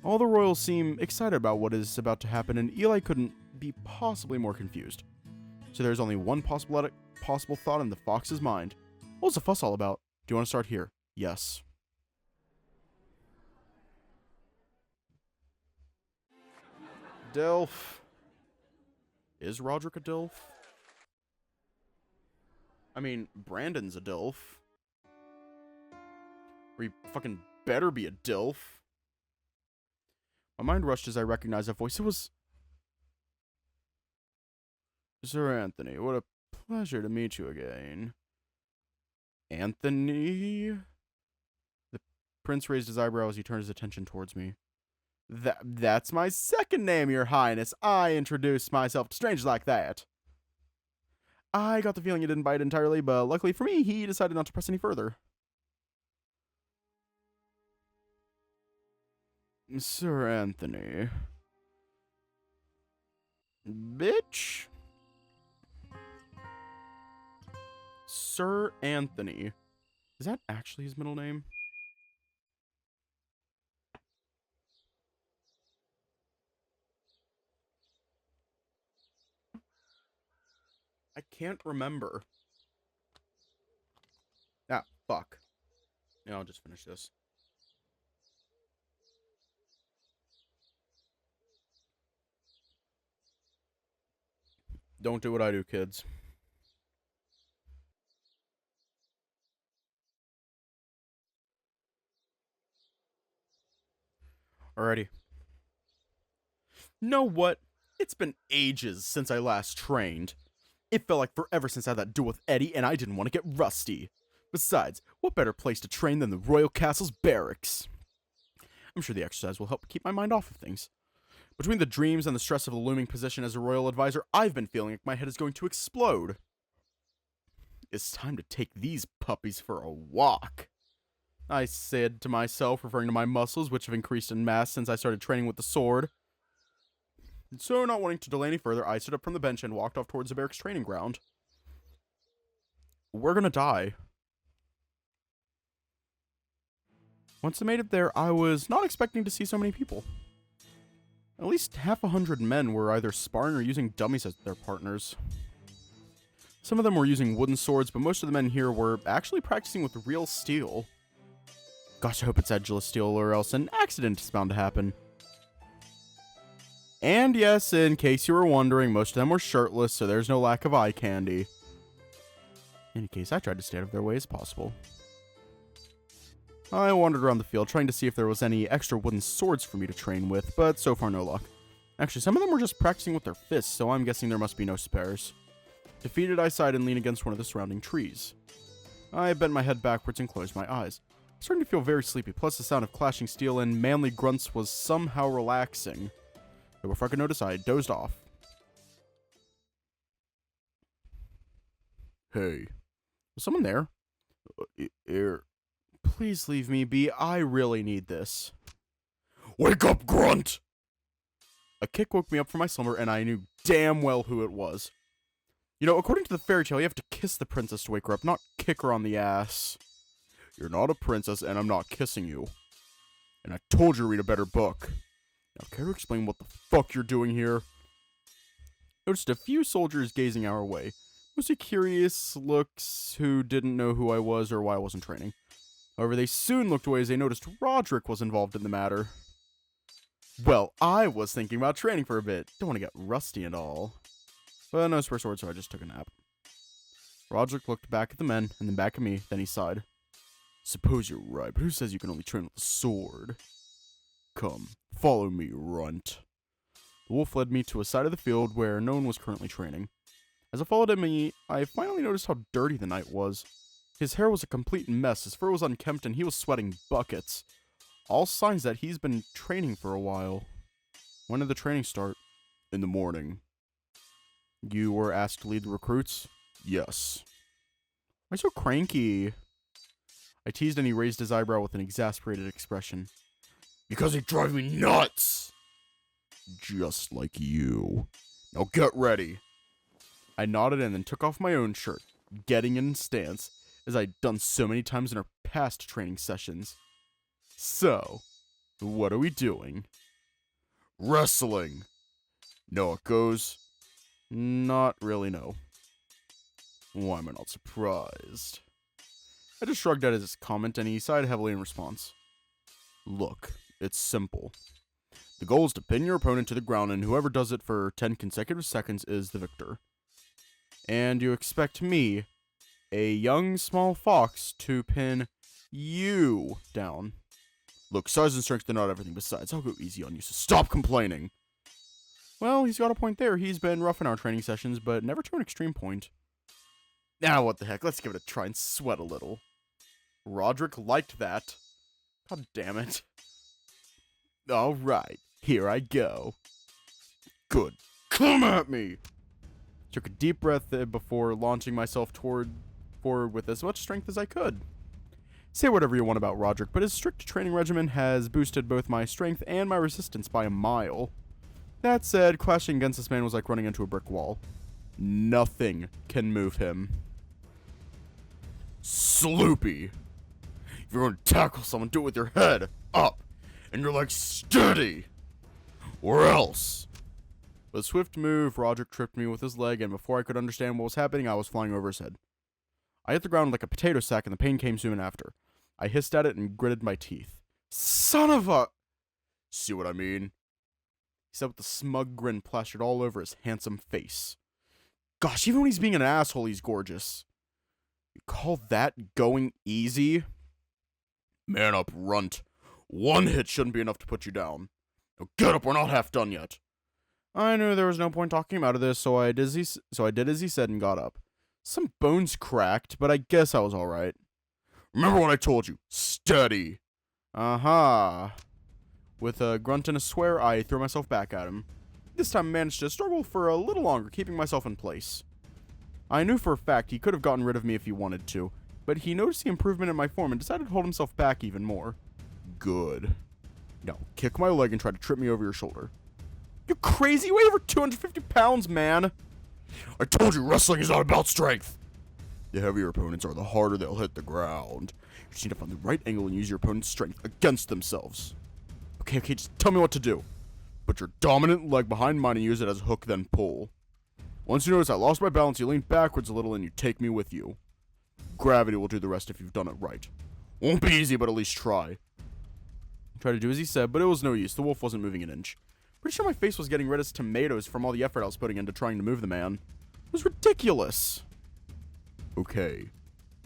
All the royals seem excited about what is about to happen, and Eli couldn't be possibly more confused. So there's only one possible thought in the fox's mind. What's the fuss all about? Do you want to start here? Yes. Dilf. Is Roderick a Dilf? I mean, Brandon's a Dilf. Or he fucking better be a Dilf. My mind rushed as I recognized that voice. It was Sir Anthony. What a pleasure to meet you again. Anthony? The prince raised his eyebrow as he turned his attention towards me. That's my second name, your highness. I introduced myself to strangers like that. I got the feeling you didn't bite entirely, but luckily for me, he decided not to press any further. Sir Anthony. Bitch. Sir Anthony. Is that actually his middle name? I can't remember. Ah, fuck. Yeah, I'll just finish this. Don't do what I do, kids. Alrighty. Know what? It's been ages since I last trained. It felt like forever since I had that duel with Eddie, and I didn't want to get rusty. Besides, what better place to train than the Royal Castle's barracks? I'm sure the exercise will help keep my mind off of things. Between the dreams and the stress of the looming position as a royal advisor, I've been feeling like my head is going to explode. It's time to take these puppies for a walk, I said to myself, referring to my muscles, which have increased in mass since I started training with the sword. And so, not wanting to delay any further, I stood up from the bench and walked off towards the barracks training ground. We're gonna die. Once I made it there, I was not expecting to see so many people. At least half 100 men were either sparring or using dummies as their partners. Some of them were using wooden swords, but most of the men here were actually practicing with real steel. Gosh, I hope it's edgeless steel, or else an accident is bound to happen. And yes, in case you were wondering, most of them were shirtless, so there's no lack of eye candy. In any case, I tried to stay out of their way as possible. I wandered around the field, trying to see if there was any extra wooden swords for me to train with, but so far no luck. Actually, some of them were just practicing with their fists, so I'm guessing there must be no spares. Defeated, I sighed and leaned against one of the surrounding trees. I bent my head backwards and closed my eyes. I was starting to feel very sleepy, plus the sound of clashing steel and manly grunts was somehow relaxing. But before I could notice, I dozed off. Hey, was someone there? Please leave me be. I really need this. Wake up, grunt! A kick woke me up from my slumber, and I knew damn well who it was. You know, according to the fairy tale, you have to kiss the princess to wake her up, not kick her on the ass. You're not a princess, and I'm not kissing you. And I told you to read a better book. Now, care to explain what the fuck you're doing here? Noticed a few soldiers gazing our way. Mostly curious looks who didn't know who I was or why I wasn't training. However, they soon looked away as they noticed Roderick was involved in the matter. Well, I was thinking about training for a bit. Don't want to get rusty and all. But no spare sword, so I just took a nap. Roderick looked back at the men, and then back at me, then he sighed. Suppose you're right, but who says you can only train with a sword? Come, follow me, runt. The wolf led me to a side of the field where no one was currently training. As I followed him, I finally noticed how dirty the knight was. His hair was a complete mess, his fur was unkempt, and he was sweating buckets. All signs that he's been training for a while. When did the training start? In the morning. You were asked to lead the recruits? Yes. Why so cranky? I teased and he raised his eyebrow with an exasperated expression. Because they drive me nuts! Just like you. Now get ready. I nodded and then took off my own shirt, getting in stance, as I'd done so many times in our past training sessions. So, what are we doing? Wrestling. Know it goes? Not really, no. Why am I not surprised? I just shrugged at his comment and he sighed heavily in response. Look, it's simple. The goal is to pin your opponent to the ground, and whoever does it for 10 consecutive seconds is the victor. And you expect me, a young small fox, to pin you down. Look, size and strength are not everything. Besides, I'll go easy on you, so stop complaining. Well, he's got a point there. He's been rough in our training sessions, but never to an extreme point. Now, what the heck? Let's give it a try and sweat a little. Roderick liked that. God damn it. Alright, here I go. Good. Come at me! Took a deep breath before launching myself forward with as much strength as I could. Say whatever you want about Roderick, but his strict training regimen has boosted both my strength and my resistance by a mile. That said, clashing against this man was like running into a brick wall. Nothing can move him. Sloopy! If you're going to tackle someone, do it with your head up and your legs steady, or else. With a swift move, Roderick tripped me with his leg, and before I could understand what was happening, I was flying over his head. I hit the ground like a potato sack, and the pain came soon after. I hissed at it and gritted my teeth. Son of a... See what I mean? He said with a smug grin plastered all over his handsome face. Gosh, even when he's being an asshole, he's gorgeous. You call that going easy? Man up, runt. One hit shouldn't be enough to put you down. Now get up, we're not half done yet. I knew there was no point talking him out of this, so I did as he said and got up. Some bones cracked, but I guess I was alright. Remember what I told you. Steady. Aha. With a grunt and a swear, I threw myself back at him. This time I managed to struggle for a little longer, keeping myself in place. I knew for a fact he could have gotten rid of me if he wanted to, but he noticed the improvement in my form and decided to hold himself back even more. Good. Now, kick my leg and try to trip me over your shoulder. You crazy? You weigh over 250 pounds, man! I told you wrestling is not about strength! The heavier opponents are, the harder they'll hit the ground. You just need to find the right angle and use your opponent's strength against themselves. Okay, just tell me what to do. Put your dominant leg behind mine and use it as a hook, then pull. Once you notice I lost my balance, you lean backwards a little and you take me with you. Gravity will do the rest if you've done it right. Won't be easy, but at least try. Tried to do as he said, but it was no use. The wolf wasn't moving an inch. Pretty sure my face was getting red as tomatoes from all the effort I was putting into trying to move the man. It was ridiculous. Okay.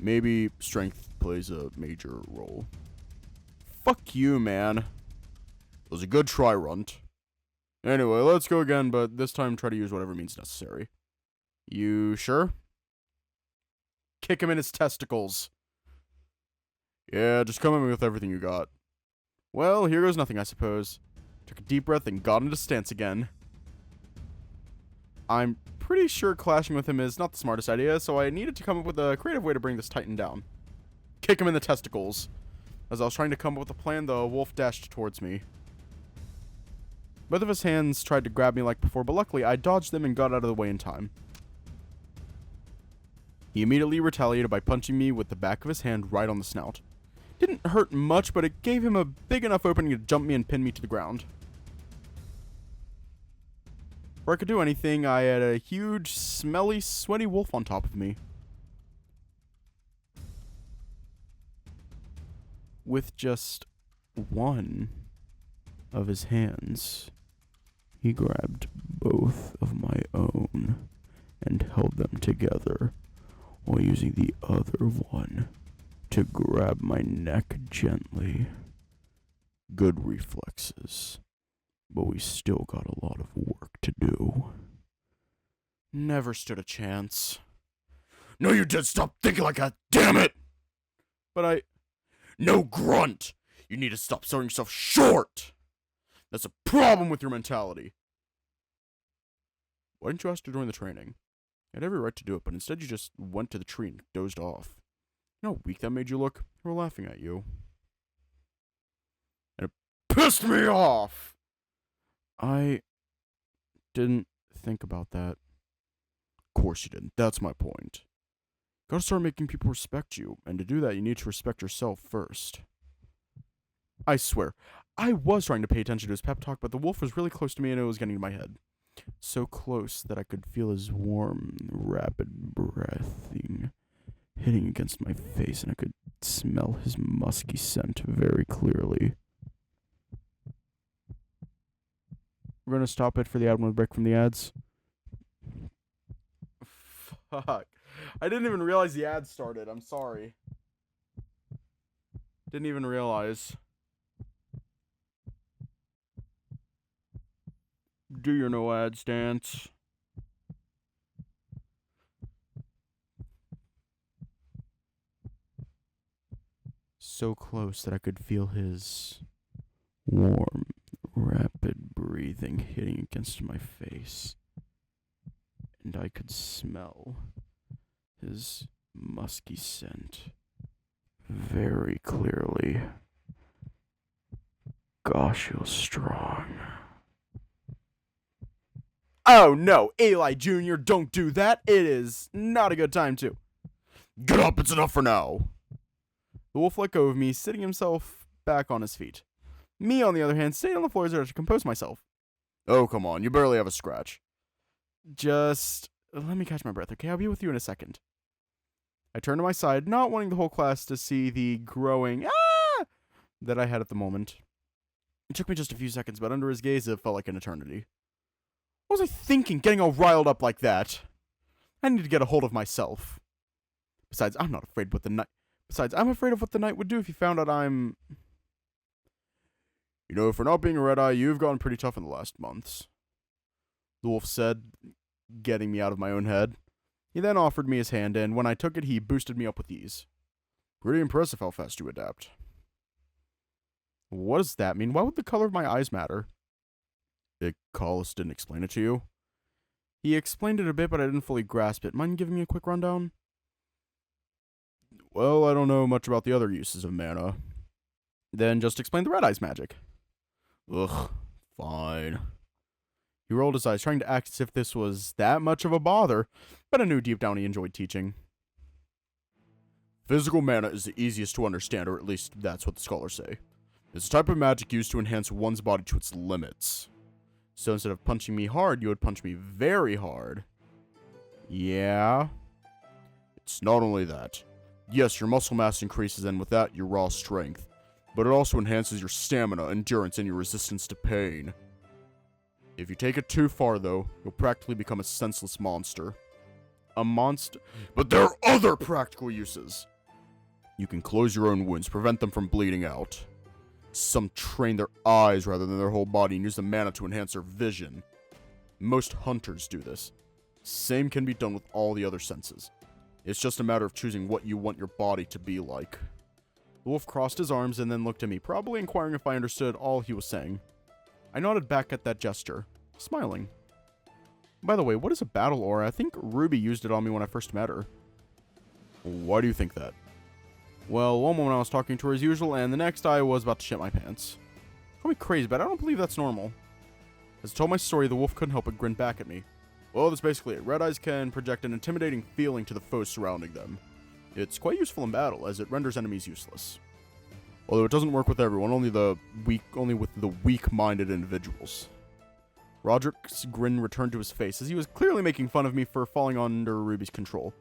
Maybe strength plays a major role. Fuck you, man. It was a good try, Runt. Anyway, let's go again, but this time try to use whatever means necessary. You sure? Kick him in his testicles. Yeah, just come at me with everything you got. Well, here goes nothing, I suppose. Took a deep breath and got into stance again. I'm pretty sure clashing with him is not the smartest idea, so I needed to come up with a creative way to bring this Titan down. Kick him in the testicles. As I was trying to come up with a plan, the wolf dashed towards me. Both of his hands tried to grab me like before, but luckily I dodged them and got out of the way in time. He immediately retaliated by punching me with the back of his hand right on the snout. Didn't hurt much, but it gave him a big enough opening to jump me and pin me to the ground. Before I could do anything, I had a huge, smelly, sweaty wolf on top of me. With just one of his hands, he grabbed both of my own and held them together while using the other one to grab my neck gently. Good reflexes, but we still got a lot of work to do. Never stood a chance. No, you did. Stop thinking like that, damn it! But No, Grunt! You need to stop selling yourself short! That's a problem with your mentality. Why didn't you ask to join the training? You had every right to do it, but instead you just went to the tree and dozed off. You know how weak that made you look? They were laughing at you. And it pissed me off! I didn't think about that. Of course you didn't. That's my point. Gotta start making people respect you, and to do that you need to respect yourself first. I swear, I was trying to pay attention to his pep talk, but the wolf was really close to me and it was getting to my head. So close that I could feel his warm, rapid breathing hitting against my face, and I could smell his musky scent very clearly. We're gonna stop it for the ad when we break from the ads. Fuck. I didn't even realize the ad started. I'm sorry. Didn't even realize. Do your no ads dance. So close that I could feel his warm, rapid breathing hitting against my face. And I could smell his musky scent very clearly. Gosh, it was strong. Oh no, Eli Jr., don't do that. It is not a good time to. Get up, it's enough for now. The wolf let go of me, sitting himself back on his feet. Me, on the other hand, stayed on the floor as I tried to compose myself. Oh, come on, you barely have a scratch. Just let me catch my breath, okay? I'll be with you in a second. I turned to my side, not wanting the whole class to see the growing that I had at the moment. It took me just a few seconds, but under his gaze, it felt like an eternity. What was I thinking, getting all riled up like that? I need to get a hold of myself. Besides, I'm afraid of what the knight would do if he found out I'm... You know, for not being a red-eye, you've gotten pretty tough in the last months. The wolf said, getting me out of my own head. He then offered me his hand, and when I took it, he boosted me up with ease. Pretty impressive how fast you adapt. What does that mean? Why would the color of my eyes matter? Collis didn't explain it to you? He explained it a bit, but I didn't fully grasp it. Mind giving me a quick rundown? Well, I don't know much about the other uses of mana. Then just explain the red eyes magic. Ugh, fine. He rolled his eyes, trying to act as if this was that much of a bother, but I knew deep down he enjoyed teaching. Physical mana is the easiest to understand, or at least that's what the scholars say. It's a type of magic used to enhance one's body to its limits. So instead of punching me hard, you would punch me very hard. Yeah? It's not only that. Yes, your muscle mass increases, and with that, your raw strength. But it also enhances your stamina, endurance, and your resistance to pain. If you take it too far, though, you'll practically become a senseless monster. A monster? But there are other practical uses! You can close your own wounds, prevent them from bleeding out. Some train their eyes rather than their whole body and use the mana to enhance their vision. Most hunters do this. Same can be done with all the other senses. It's just a matter of choosing what you want your body to be like. The wolf crossed his arms and then looked at me, probably inquiring if I understood all he was saying. I nodded back at that gesture, smiling. By the way, what is a battle aura? I think Ruby used it on me when I first met her. Why do you think that? Well, one moment I was talking to her as usual, and the next I was about to shit my pants. Call me crazy, but I don't believe that's normal. As I told my story, the wolf couldn't help but grin back at me. Well, that's basically it. Red eyes can project an intimidating feeling to the foes surrounding them. It's quite useful in battle, as it renders enemies useless. Although it doesn't work with everyone, only with the weak-minded individuals. Roderick's grin returned to his face, as he was clearly making fun of me for falling under Ruby's control,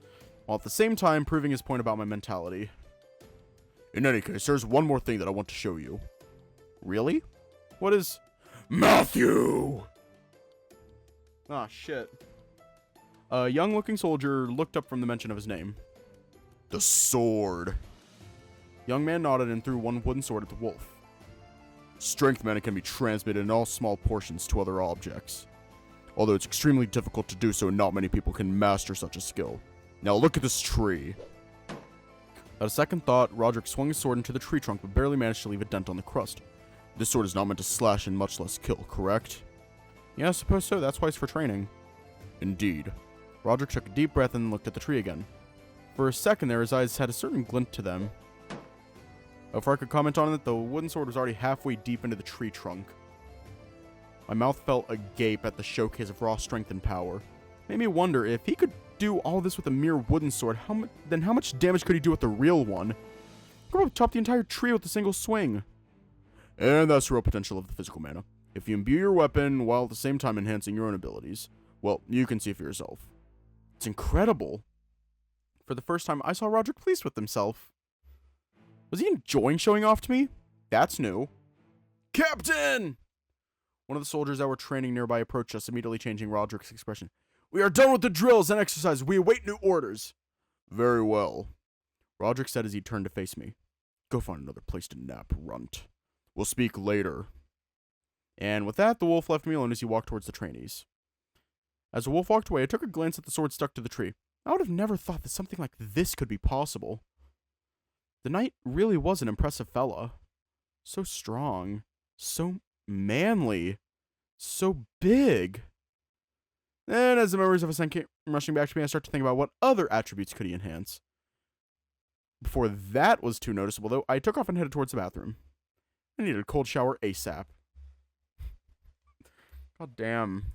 while at the same time proving his point about my mentality. In any case, there's one more thing that I want to show you. Really? What is... Matthew! Ah, shit. A young-looking soldier looked up from the mention of his name. The sword. Young man nodded and threw one wooden sword at the wolf. Strength mana can be transmitted in all small portions to other objects. Although it's extremely difficult to do so and not many people can master such a skill. Now look at this tree. Without a second thought, Roderick swung his sword into the tree trunk but barely managed to leave a dent on the crust. This sword is not meant to slash and much less kill, correct? Yeah, I suppose so. That's why it's for training. Indeed. Roderick took a deep breath and looked at the tree again. For a second there, his eyes had a certain glint to them. Before I could comment on it, the wooden sword was already halfway deep into the tree trunk. My mouth felt agape at the showcase of raw strength and power. Made me wonder, if he could do all this with a mere wooden sword, then how much damage could he do with the real one? He could probably chop the entire tree with a single swing. And that's the real potential of the physical mana. If you imbue your weapon while at the same time enhancing your own abilities, well, you can see for yourself. It's incredible. For the first time, I saw Roderick pleased with himself. Was he enjoying showing off to me? That's new. Captain! One of the soldiers that were training nearby approached us, immediately changing Roderick's expression. We are done with the drills and exercise. We await new orders. Very well. Roderick said as he turned to face me. Go find another place to nap, runt. We'll speak later. And with that, the wolf left me alone as he walked towards the trainees. As the wolf walked away, I took a glance at the sword stuck to the tree. I would have never thought that something like this could be possible. The knight really was an impressive fella. So strong. So manly. So big. And as the memories of Ascent came rushing back to me, I started to think about what other attributes could he enhance. Before that was too noticeable, though, I took off and headed towards the bathroom. I needed a cold shower ASAP. God damn.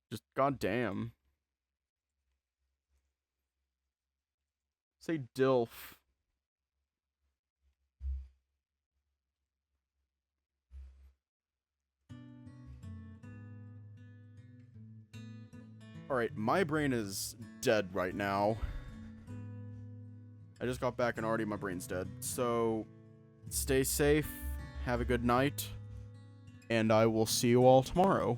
Just goddamn. Say DILF. Alright, my brain is dead right now. I just got back and already my brain's dead. So, stay safe, have a good night, and I will see you all tomorrow.